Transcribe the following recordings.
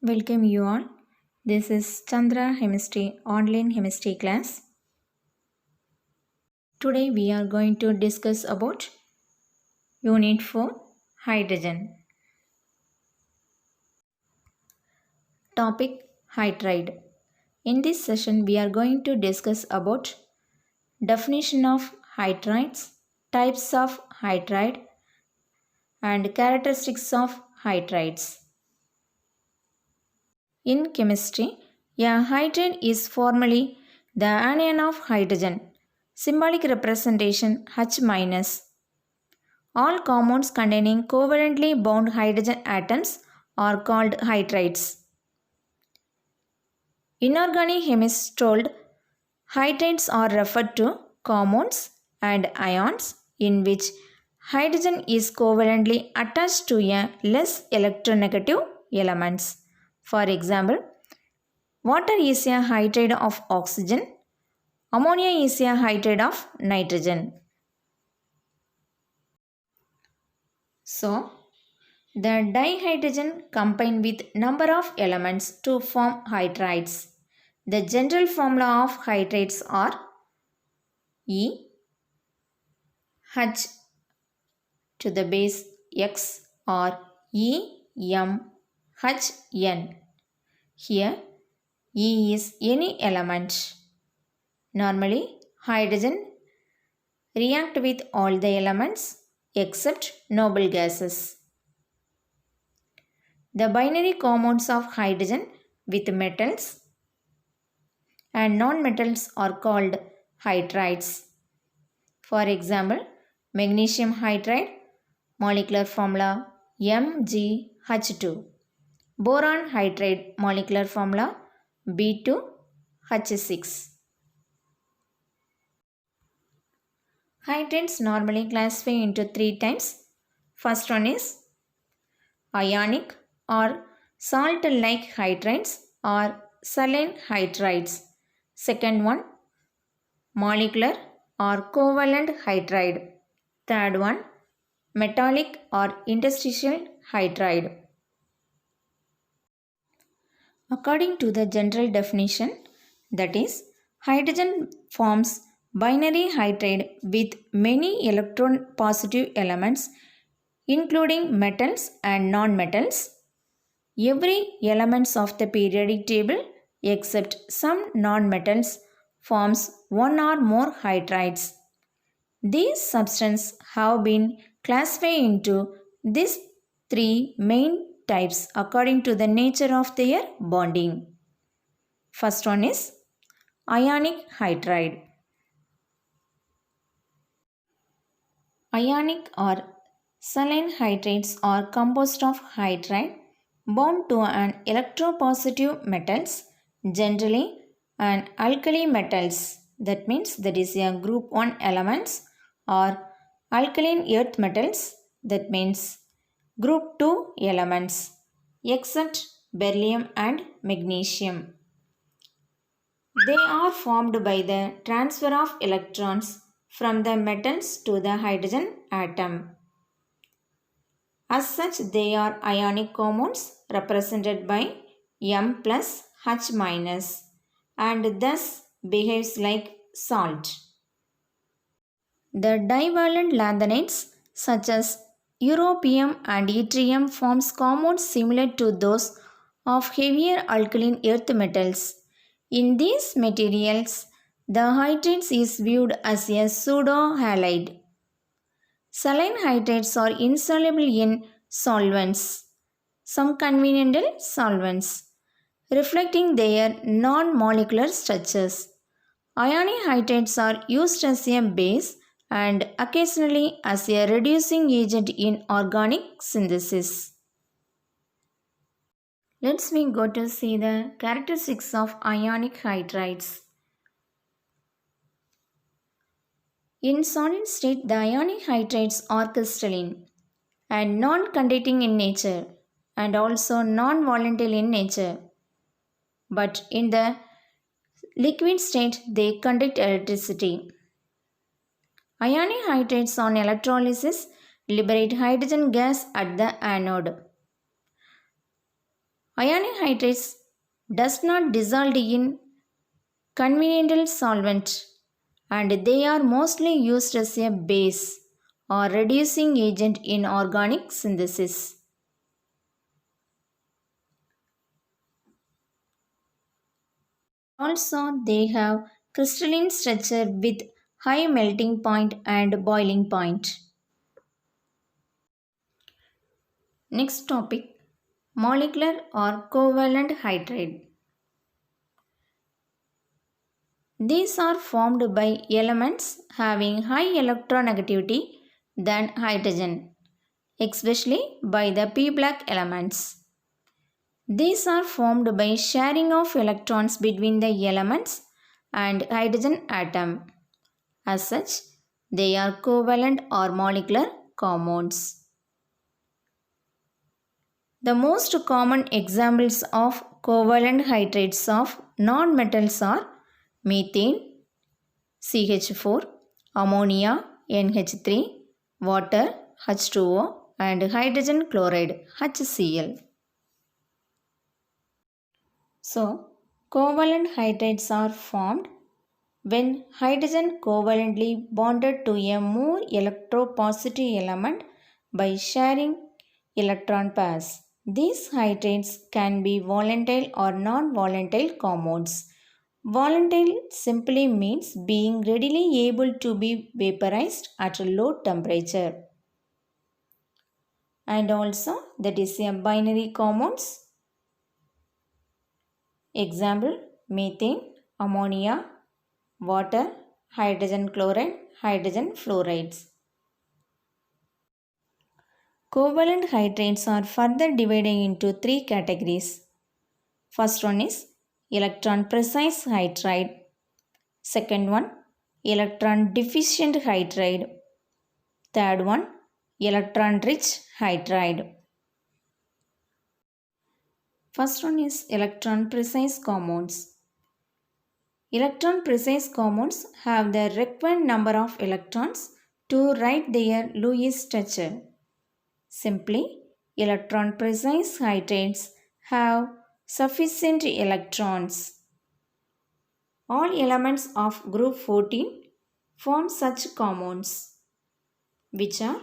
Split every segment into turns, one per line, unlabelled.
Welcome you all. This is Chandra Chemistry online chemistry class. Today we are going to discuss about Unit 4 Hydrogen. Topic Hydride. In this session we are going to discuss about definition of hydrides, types of hydride and characteristics of hydrides. In chemistry, a hydride is formally the anion of hydrogen, symbolic representation H-. All compounds containing covalently bound hydrogen atoms are called hydrides. Inorganic chemists told hydrides are referred to compounds and ions in which hydrogen is covalently attached to a less electronegative elements. For example, water is a hydride of oxygen. Ammonia is a hydride of nitrogen. So, the dihydrogen combine with number of elements to form hydrides. The general formula of hydrides are E H to the base X or E M H N. Here, E is any element. Normally, hydrogen react with all the elements except noble gases. The binary compounds of hydrogen with metals and non-metals are called hydrides. For example, magnesium hydride, molecular formula MgH2. Boron hydride, molecular formula B2H6. Hydrides normally classify into three types. First one is ionic or salt-like hydrides or saline hydrides. Second one, molecular or covalent hydride. Third one, metallic or interstitial hydride. According to the general definition, that is, hydrogen forms binary hydride with many electron positive elements including metals and non-metals. Every elements of the periodic table except some non-metals forms one or more hydrides. These substances have been classified into these three main types according to the nature of their bonding. First one is ionic hydride. Ionic or saline hydrides are composed of hydride bound to an electropositive metals, generally an alkali metals. That means that is a group 1 elements or alkaline earth metals. That means group 2 elements except beryllium and magnesium. They are formed by the transfer of electrons from the metals to the hydrogen atom. As such, they are ionic compounds represented by M plus H minus and thus behaves like salt. The divalent lanthanides such as europium and yttrium forms compounds similar to those of heavier alkaline earth metals. In these materials, the hydrides is viewed as a pseudo-halide. Saline hydrides are insoluble in solvents, some conventional solvents, reflecting their non-molecular structures. Ionic hydrides are used as a base and occasionally as a reducing agent in organic synthesis. Let's go to see the characteristics of ionic hydrides. In solid state, the ionic hydrides are crystalline and non-conducting in nature and also non-volatile in nature. But in the liquid state, they conduct electricity. Ionic hydrides on electrolysis liberate hydrogen gas at the anode. Ionic hydrates does not dissolve in conventional solvent and they are mostly used as a base or reducing agent in organic synthesis. Also, they have crystalline structure with high melting point and boiling point. Next topic, molecular or covalent hydride. These are formed by elements having high electronegativity than hydrogen, especially by the p-black elements. These are formed by sharing of electrons between the elements and hydrogen atom. As such, they are covalent or molecular compounds. The most common examples of covalent hydrates of non-metals are methane, CH4, ammonia, NH3, water, H2O, and hydrogen chloride, HCl. So, covalent hydrates are formed when hydrogen covalently bonded to a more electropositive element by sharing electron pairs. These hydrates can be volatile or non-volatile compounds. Volatile simply means being readily able to be vaporized at a low temperature. And also that is a binary compounds. Example, methane, ammonia, water, hydrogen chloride, hydrogen fluorides. Covalent hydrates are further divided into three categories. First one is electron precise hydride. Second one, electron deficient hydride. Third one, electron rich hydride. First one is electron precise compounds. Electron precise compounds have the required number of electrons to write their Lewis structure. Simply, electron precise hydrates have sufficient electrons. All elements of group 14 form such compounds, which are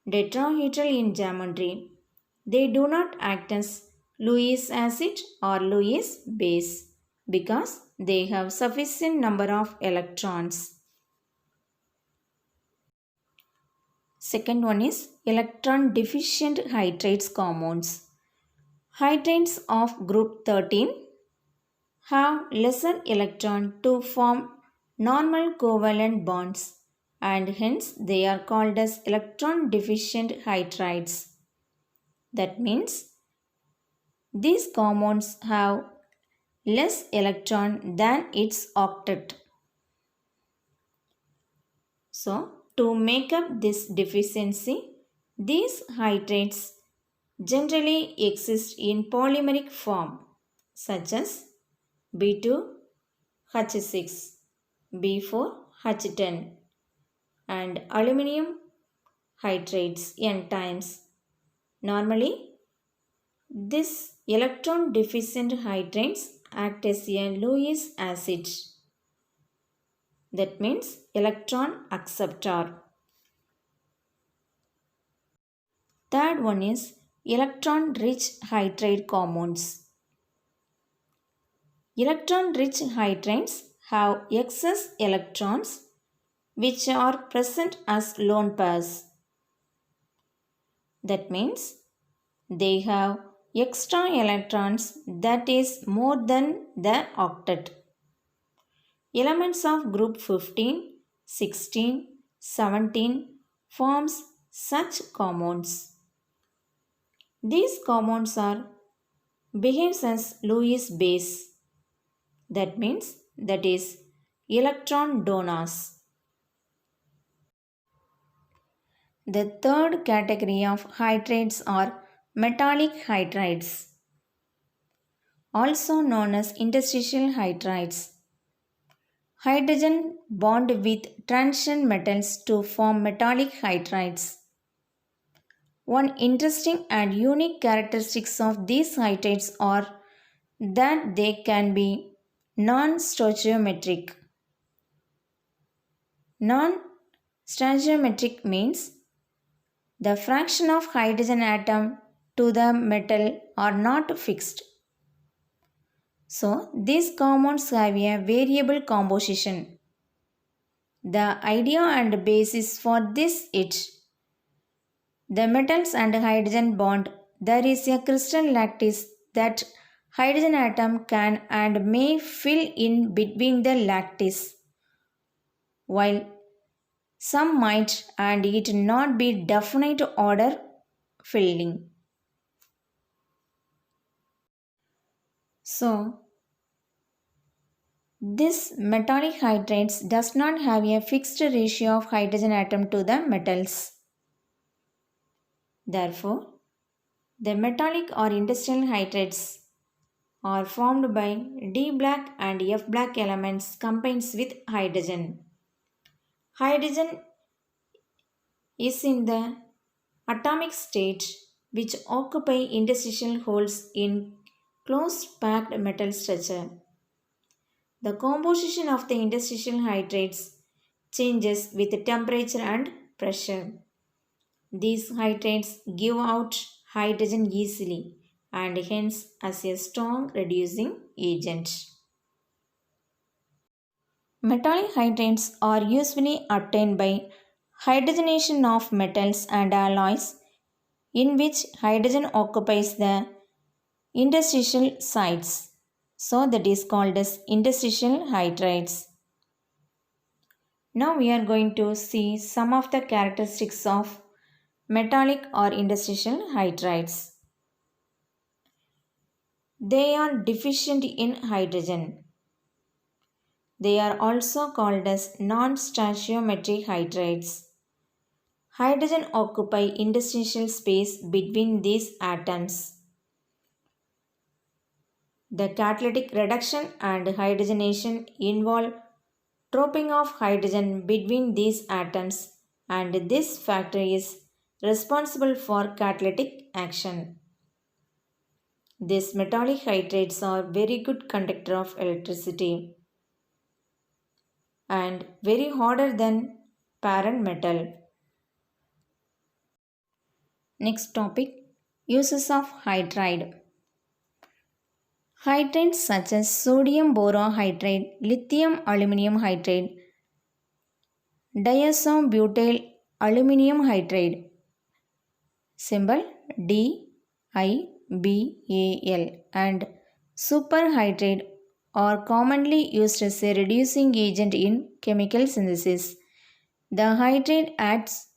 tetrahedral in geometry. They do not act as Lewis acid or Lewis base because they have sufficient number of electrons. Second one is electron deficient hydrates compounds. Hydrates of group 13 have lesser electron to form normal covalent bonds and hence they are called as electron deficient hydrides. That means these compounds have less electron than its octet. So, to make up this deficiency, these hydrates generally exist in polymeric form such as B2H6, B4H10 and aluminum hydrates N times. Normally, this electron deficient hydrates act as a Lewis acid. That means electron acceptor. Third one is electron rich hydride compounds. Electron rich hydrides have excess electrons which are present as lone pairs. That means they have extra electrons that is more than the octet. Elements of group 15, 16, 17 forms such compounds. These compounds are behaves as Lewis base. That means that is electron donors. The third category of hydrates are metallic hydrides, also known as interstitial hydrides. Hydrogen bond with transition metals to form metallic hydrides. One interesting and unique characteristics of these hydrates are that they can be non-stoichiometric. Non-stoichiometric means the fraction of hydrogen atom to the metal are not fixed. So, these compounds have a variable composition. The idea and basis for this is the metals and hydrogen bond. There is a crystal lattice that hydrogen atom can and may fill in between the lattice, while some might and it not be definite order filling. So, this metallic hydrates does not have a fixed ratio of hydrogen atom to the metals. Therefore, the metallic or industrial hydrates are formed by D black and F black elements combined with hydrogen. Hydrogen is in the atomic state which occupy interstitial holes in closed packed metal structure. The composition of the interstitial hydrates changes with temperature and pressure. These hydrates give out hydrogen easily and hence as a strong reducing agent. Metallic hydrates are usually obtained by hydrogenation of metals and alloys in which hydrogen occupies the interstitial sites. So that is called as interstitial hydrates. Now we are going to see some of the characteristics of metallic or interstitial hydrides. They are deficient in hydrogen. They are also called as non-stoichiometric hydrides. Hydrogen occupy interstitial space between these atoms. The catalytic reduction and hydrogenation involve trapping of hydrogen between these atoms, and this factor is responsible for catalytic action. These metallic hydrates are very good conductor of electricity and very harder than parent metal. Next topic, uses of hydride. Hydrates such as sodium borohydride, lithium aluminum hydride, diazobutane aluminum hydride, symbol DIBAL, and superhydrate are commonly used as a reducing agent in chemical synthesis. The hydrate acts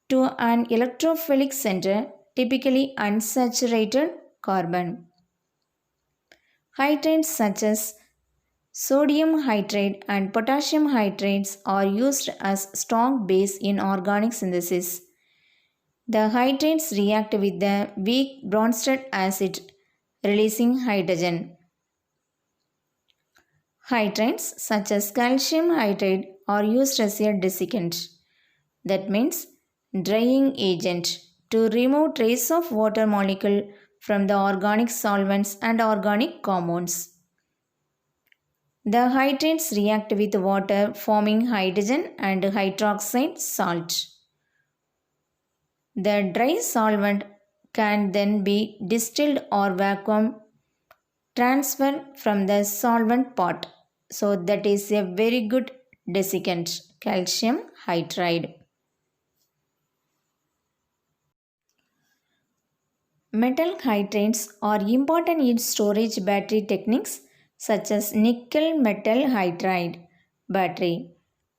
to an electrophilic center, typically unsaturated carbon. Hydrates such as sodium hydrate and potassium hydrates are used as strong base in organic synthesis. The hydrates react with the weak Bronsted acid, releasing hydrogen. Hydrates such as calcium hydrate are used as a desiccant, that means drying agent, to remove trace of water molecule from the organic solvents and organic compounds. The hydrates react with water forming hydrogen and hydroxide salt. The dry solvent can then be distilled or vacuum transferred from the solvent pot. So that is a very good desiccant, calcium hydride. Metal hydrates are important in storage battery techniques such as nickel metal hydride battery.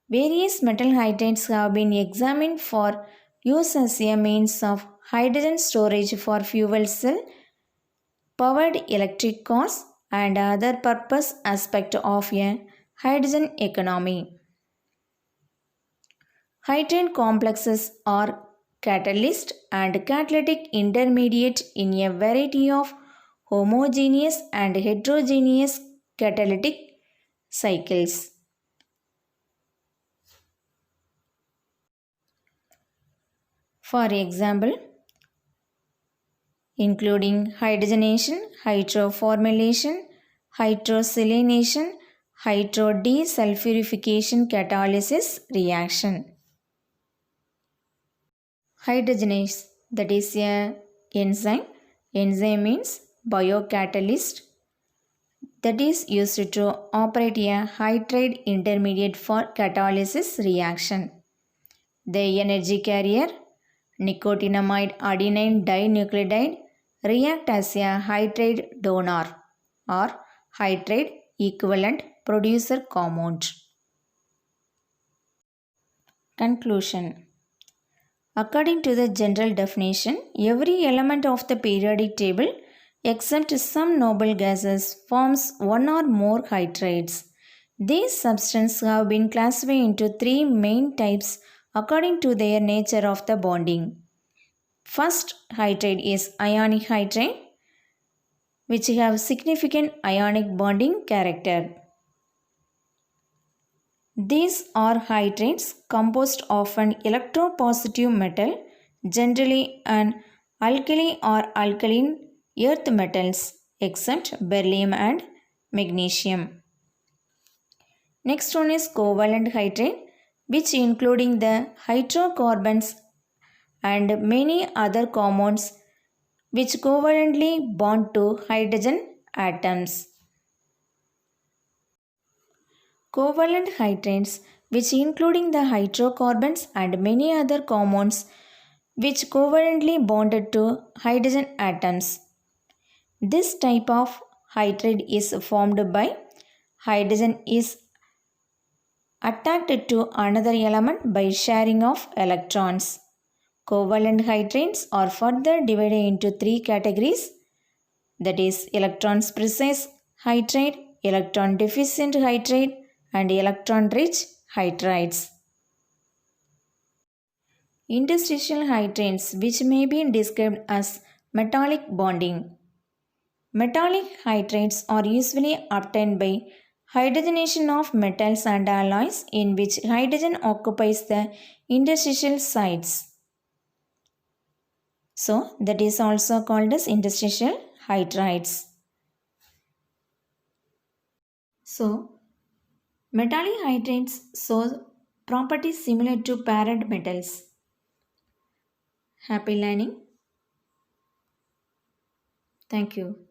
Various metal hydrates have been examined for use as a means of hydrogen storage for fuel cell powered electric cars and other purpose aspect of a hydrogen economy. Hydrate complexes are catalyst and catalytic intermediate in a variety of homogeneous and heterogeneous catalytic cycles. For example, including hydrogenation, hydroformylation, hydroselenation, hydrodesulfurification catalysis reaction. Hydrogenase, that is a enzyme. Enzyme means biocatalyst that is used to operate a hydride intermediate for catalysis reaction. The energy carrier nicotinamide adenine dinucleotide react as a hydride donor or hydride equivalent producer compound. Conclusion. According to the general definition, every element of the periodic table except some noble gases forms one or more hydrides. These substances have been classified into three main types according to their nature of the bonding. First hydride is ionic hydride, which have significant ionic bonding character. These are hydrides composed of an electropositive metal, generally an alkali or alkaline earth metals except beryllium and magnesium. Next one is covalent hydride, which including the hydrocarbons and many other compounds which covalently bond to hydrogen atoms. Covalent hydrides, which including the hydrocarbons and many other compounds which covalently bonded to hydrogen atoms. This type of hydride is formed by hydrogen is attached to another element by sharing of electrons. Covalent hydrides are further divided into three categories, that is electron precise hydride, electron deficient hydride and electron rich hydrides. Interstitial hydrides, which may be described as metallic bonding. Metallic hydrides are usually obtained by hydrogenation of metals and alloys in which hydrogen occupies the interstitial sites. So that is also called as interstitial hydrides. So metallic hydrides show properties similar to parent metals. Happy learning. Thank you.